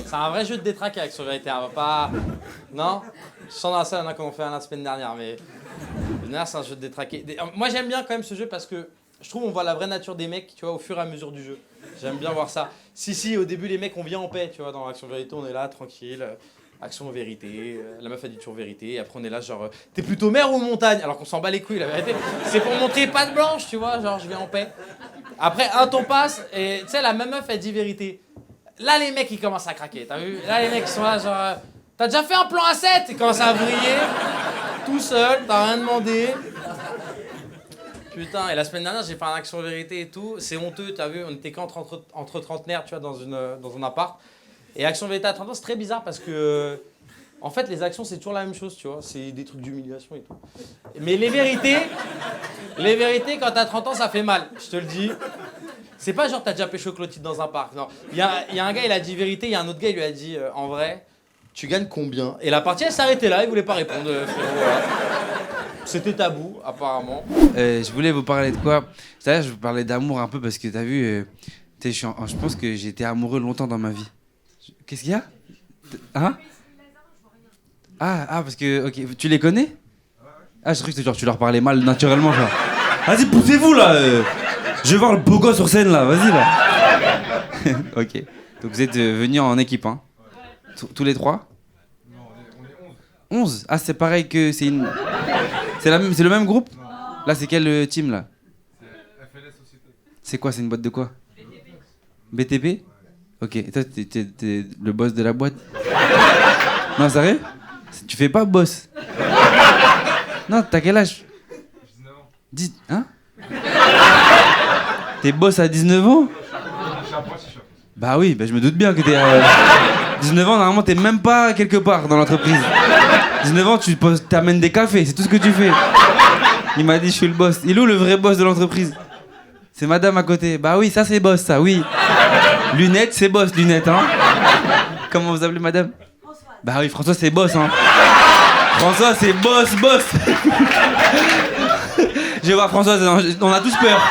C'est un vrai jeu de détraquer avec son vérité. On va pas. Non. Je sens dans la salle, il y en a qui en ont fait un la semaine dernière, mais. Là, c'est un jeu de détraquer. Moi, j'aime bien quand même ce jeu parce que je trouve on voit la vraie nature des mecs, tu vois, au fur et à mesure du jeu. J'aime bien voir ça. Si, au début, les mecs, on vient en paix, tu vois, dans l'action vérité, on est là, tranquille. Action vérité, la meuf a dit toujours vérité, et après on est là genre t'es plutôt mer ou montagne? Alors qu'on s'en bat les couilles, la vérité. C'est pour montrer patte blanche, tu vois, genre je viens en paix. Après un ton passe, et tu sais, la même meuf elle dit vérité. Là les mecs ils commencent à craquer, t'as vu? Là les mecs ils sont là genre t'as déjà fait un plan à 7? Ils commencent à vriller, tout seul, t'as rien demandé. Putain, et la semaine dernière j'ai fait un action vérité et tout, c'est honteux, t'as vu? On était qu'entre trentenaires, tu vois, dans un appart. Et action vérité à 30 ans, c'est très bizarre parce que, en fait, les actions, c'est toujours la même chose, tu vois. C'est des trucs d'humiliation et tout. Mais les vérités, quand t'as 30 ans, ça fait mal, je te le dis. C'est pas genre t'as déjà pécho Clotilde dans un parc, non. Il y a un gars, il a dit vérité, il y a un autre gars, il lui a dit, en vrai, tu gagnes combien? Et la partie, elle s'est arrêtée là, il voulait pas répondre, frérot, voilà. C'était tabou, apparemment. Je voulais vous parler de quoi? C'est-à-dire, je vous parlais d'amour un peu parce que t'as vu, je pense que j'ai été amoureux longtemps dans ma vie. Qu'est-ce qu'il y a? Hein? Ah, parce que, ok, tu les connais? Ah, je croyais que genre, tu leur parlais mal naturellement, genre. Vas-y, poussez-vous là! Je vais voir le beau gosse sur scène là, vas-y là! Ok. Donc vous êtes venus en équipe, hein? Tous les trois? Non, on est 11. 11? Ah, c'est pareil que c'est une. C'est le même groupe? Là, c'est quel team là? C'est FLS Société. C'est quoi? C'est une boîte de quoi? BTP? Ok, et toi, t'es le boss de la boîte? Non, sérieux? Tu fais pas boss? Non, t'as quel âge? 19 ans. Hein? T'es boss à 19 ans? Je suis apprenti, Bah oui, je me doute bien que t'es... 19 ans, normalement, t'es même pas quelque part dans l'entreprise. 19 ans, t'amènes des cafés, c'est tout ce que tu fais. Il m'a dit, je suis le boss. Il est où le vrai boss de l'entreprise? C'est madame à côté. Bah oui, ça c'est boss, ça, oui. Lunettes, c'est boss, lunettes, hein. Comment vous appelez madame? François. Bah oui, François c'est boss, hein. François c'est boss. Je vais voir François, on a tous peur.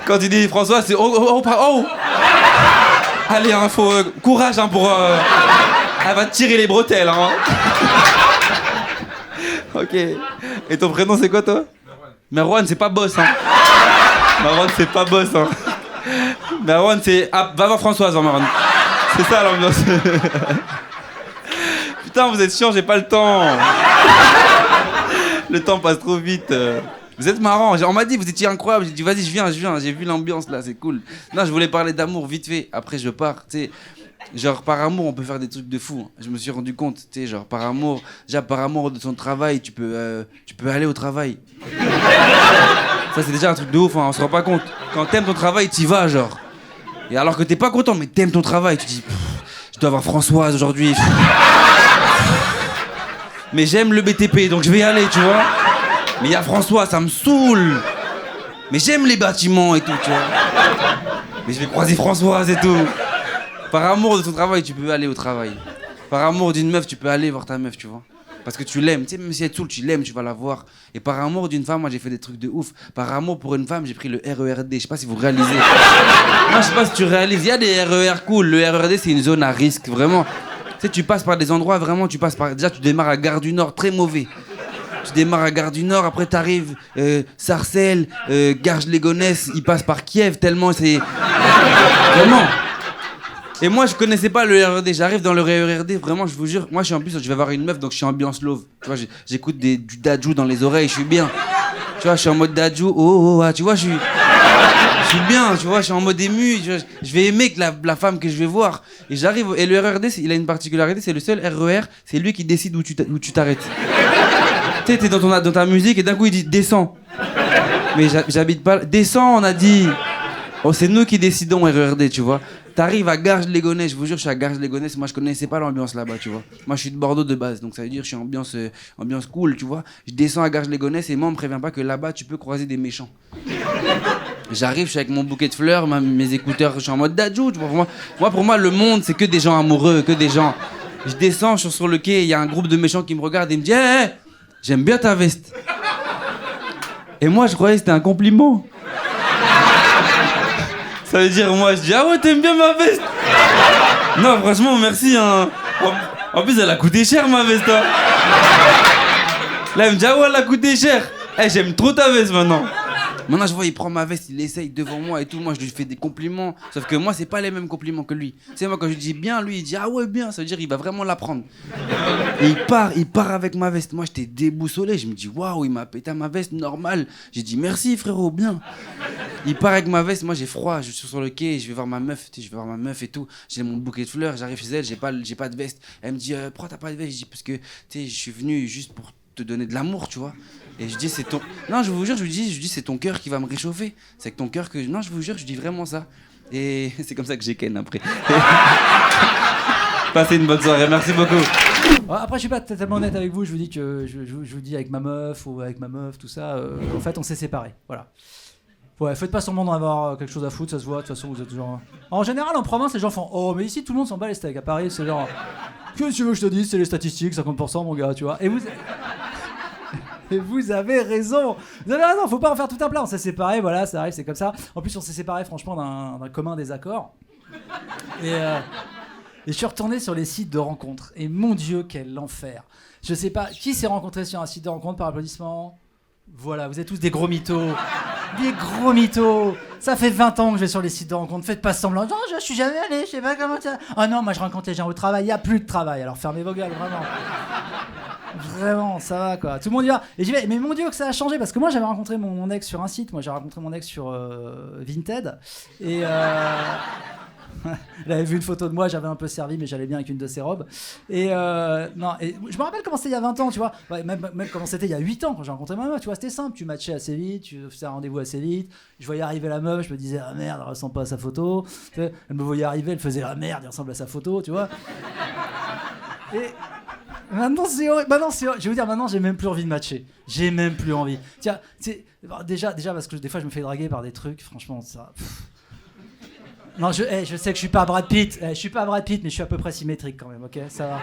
Quand tu dis François, c'est oh. Allez, hein, faut courage hein, pour... Elle va te tirer les bretelles, hein. Ok. Et ton prénom c'est quoi toi? Merwan, c'est pas boss, hein. Marwan, c'est pas boss, hein. Marwan, c'est... Ah, va voir Françoise, hein, Marwan. C'est ça, l'ambiance. Putain, vous êtes chiant, j'ai pas le temps. Le temps passe trop vite. Vous êtes marrant. On m'a dit, vous étiez incroyable. J'ai dit, vas-y, je viens. J'ai vu l'ambiance, là, c'est cool. Non, je voulais parler d'amour, vite fait. Après, je pars, tu sais. Genre, par amour, on peut faire des trucs de fou. Je me suis rendu compte, tu sais, genre, par amour... Déjà, par amour de ton travail, tu peux aller au travail. Ça, c'est déjà un truc de ouf, hein, on se rend pas compte. Quand t'aimes ton travail, t'y vas, genre. Et alors que t'es pas content, mais t'aimes ton travail, tu dis, je dois avoir Françoise aujourd'hui. Mais j'aime le BTP, donc je vais y aller, tu vois. Mais il y a François, ça me saoule. Mais j'aime les bâtiments et tout, tu vois. Mais je vais croiser Françoise et tout. Par amour de ton travail, tu peux aller au travail. Par amour d'une meuf, tu peux aller voir ta meuf, tu vois. Parce que tu l'aimes, tu sais, même si elle te saoule, tu l'aimes, tu vas la voir. Et par amour d'une femme, moi j'ai fait des trucs de ouf. Par amour pour une femme, j'ai pris le RERD, je sais pas si vous réalisez. Non, je sais pas si tu réalises, il y a des RER cool. Le RERD, c'est une zone à risque, vraiment. Tu sais, tu passes par des endroits, vraiment, tu passes par... Déjà, tu démarres à Gare du Nord, très mauvais. Tu démarres à Gare du Nord, après t'arrives Sarcelles, Garges-les-Gonesse, il passe par Kiev, tellement c'est... Vraiment. Et moi je connaissais pas le RERD, j'arrive dans le RERD, vraiment je vous jure, moi je vais avoir une meuf donc je suis ambiance love. Tu vois, j'écoute du Dadju dans les oreilles, je suis bien. Tu vois, je suis en mode Dadju, tu vois, je suis bien, tu vois, je suis en mode ému, je vais aimer que la femme que je vais voir. Et j'arrive, et le RERD, il a une particularité, c'est le seul RER, c'est lui qui décide où tu t'arrêtes. Tu sais, t'es dans ta musique et d'un coup il dit descends. Mais j'habite pas, descends on a dit. Oh, c'est nous qui décidons RERD, tu vois. T'arrives à Garges-les-Gonesse, je vous jure, je suis à Garges-les-Gonesse, moi je connaissais pas l'ambiance là-bas, tu vois. Moi je suis de Bordeaux de base, donc ça veut dire que je suis ambiance cool, tu vois. Je descends à Garges-les-Gonesse et moi on me prévient pas que là-bas tu peux croiser des méchants. J'arrive, je suis avec mon bouquet de fleurs, mes écouteurs, je suis en mode Dadju, tu vois. Pour moi, le monde c'est que des gens amoureux, que des gens... Je descends, je suis sur le quai, il y a un groupe de méchants qui me regardent et me dit hey, j'aime bien ta veste. Et moi je croyais que c'était un compliment. Ça veut dire, moi, je dis, ah ouais, t'aimes bien ma veste? Non, franchement, merci. Hein. En plus, elle a coûté cher, ma veste. Hein. Là, elle me dit, ah ouais, elle a coûté cher. Eh, j'aime trop ta veste maintenant. Maintenant, je vois, il prend ma veste, il essaye devant moi et tout. Moi, je lui fais des compliments. Sauf que moi, c'est pas les mêmes compliments que lui. Tu sais, moi, quand je lui dis bien, lui, il dit, ah ouais, bien. Ça veut dire qu'il va vraiment la prendre. Et il part avec ma veste. Moi, j'étais déboussolé. Je me dis, waouh, il m'a pété ma veste, normal. J'ai dit, merci, frérot, bien. Il part avec ma veste. Moi, j'ai froid. Je suis sur le quai. Je vais voir ma meuf. Tu sais, je vais voir ma meuf et tout. J'ai mon bouquet de fleurs. J'arrive chez elle. J'ai pas de veste. Elle me dit, pourquoi t'as pas de veste? Je dis, parce que, tu sais, je suis venu juste pour te donner de l'amour, tu vois. Et je dis, c'est ton... Non, je vous jure, je lui dis, c'est ton cœur qui va me réchauffer. C'est avec ton cœur que... Non, je vous jure, je dis vraiment ça. Et c'est comme ça que j'ai ken après. Passez une bonne soirée, merci beaucoup. Après, je suis pas tellement honnête avec vous, je vous dis que... Je vous dis avec ma meuf ou avec ma meuf, tout ça. En fait, on s'est séparés, voilà. Ouais, faites pas semblant d'en avoir quelque chose à foutre, ça se voit, de toute façon, vous êtes genre... En général, en province, les gens font « Oh, mais ici, tout le monde s'en bat les steaks. » À Paris, c'est genre... Que tu veux que je te dise, c'est les statistiques, 50%, mon gars, tu vois. Et vous avez raison. Vous avez raison, faut pas en faire tout un plat. On s'est séparés, voilà, ça arrive, c'est comme ça. En plus, on s'est séparés, franchement, d'un commun désaccord. Et je suis retourné sur les sites de rencontres. Et mon Dieu, quel enfer. Je sais pas, qui s'est rencontré sur un site de rencontre par applaudissement? Voilà, vous êtes tous des gros mythos. Des gros mythos. Ça fait 20 ans que je vais sur les sites de rencontres. Faites pas semblant. Non, je suis jamais allé, je sais pas comment ça... Ah non, moi je rencontre les gens au travail. Il y a plus de travail. Alors fermez vos gueules, vraiment. Vraiment, ça va quoi. Tout le monde y va. Et j'y vais. Mais mon Dieu que ça a changé parce que moi j'avais rencontré mon ex sur un site. Moi j'ai rencontré mon ex sur Vinted. Et elle avait vu une photo de moi, j'avais un peu servi, mais j'allais bien avec une de ses robes. Et non, et je me rappelle comment c'était il y a 20 ans, tu vois. Ouais, même comment c'était il y a 8 ans quand j'ai rencontré ma meuf, tu vois, c'était simple. Tu matchais assez vite, tu faisais un rendez-vous assez vite. Je voyais arriver la meuf, je me disais, ah merde, elle ressemble pas à sa photo. Tu sais, elle me voyait arriver, elle faisait, ah merde, il ressemble à sa photo, tu vois. Et maintenant, c'est horrible. Maintenant, je vais vous dire, maintenant, j'ai même plus envie de matcher. J'ai même plus envie. Tiens, déjà parce que des fois, je me fais draguer par des trucs, franchement, ça. Non, je sais que je suis pas Brad Pitt. Je suis pas Brad Pitt, mais je suis à peu près symétrique quand même, ok? Ça va.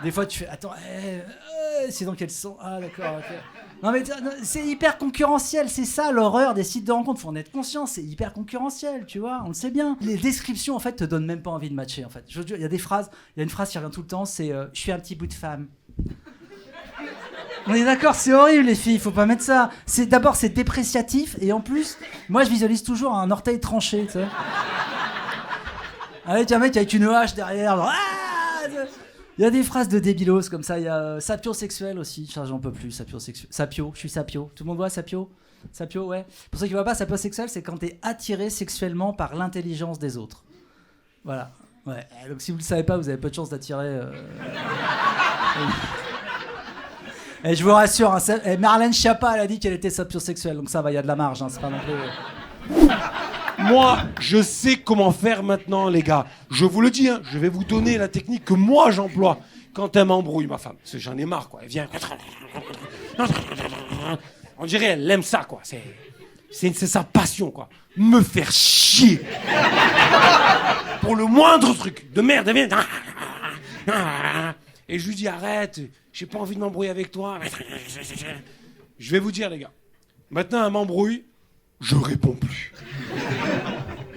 Des fois, tu fais, attends, c'est dans quel sens? Ah, d'accord, ok. Non, mais c'est hyper concurrentiel, c'est ça l'horreur des sites de rencontres. Faut en être conscient, c'est hyper concurrentiel, tu vois, on le sait bien. Les descriptions, en fait, te donnent même pas envie de matcher, en fait. Il y a des phrases, il y a une phrase qui revient tout le temps, c'est je suis un petit bout de femme. On est d'accord, c'est horrible les filles, faut pas mettre ça. D'abord, c'est dépréciatif, et en plus, moi, je visualise toujours un orteil tranché, tu sais. Avec un mec avec une hache derrière, genre, il y a des phrases de débilos comme ça, il y a sapiosexuel aussi, j'en peux plus, sapio, je suis sapio, tout le monde voit sapio? Sapio, ouais. Pour ceux qui voient pas, sapiosexuel, c'est quand t'es attiré sexuellement par l'intelligence des autres. Voilà, ouais. Donc si vous le savez pas, vous avez peu de chance d'attirer... Et je vous rassure, hein, Marlène Schiappa, elle a dit qu'elle était sapiosexuelle, donc ça va, il y a de la marge, hein, c'est pas non plus... Moi, je sais comment faire maintenant, les gars. Je vous le dis, hein, je vais vous donner la technique que moi j'emploie quand elle m'embrouille, ma femme. Parce que j'en ai marre, quoi. Elle vient... On dirait elle aime ça, quoi. C'est sa passion, quoi. Me faire chier. Pour le moindre truc. De merde, elle vient... Et je lui dis, arrête, j'ai pas envie de m'embrouiller avec toi. Je vais vous dire, les gars. Maintenant, elle m'embrouille, je réponds plus.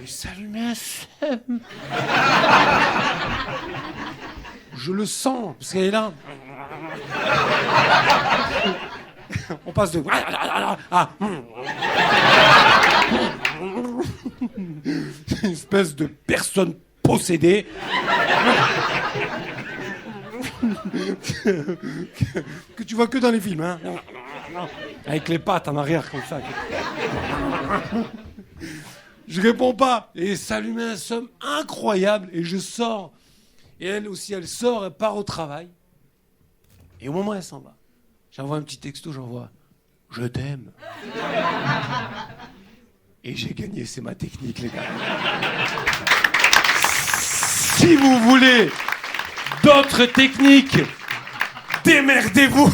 Et salut, ma femme. Je le sens, parce qu'elle est là. On passe de... Ah. Une espèce de personne possédée. Que tu vois que dans les films, hein. Avec les pattes en arrière comme ça. Je réponds pas. Et ça lui met un somme incroyable. Et je sors. Et elle aussi, elle sort, elle part au travail. Et au moment où elle s'en va, j'envoie un petit texto, j'envoie « Je t'aime ». Et j'ai gagné, c'est ma technique, les gars. Si vous voulez d'autres techniques, démerdez-vous.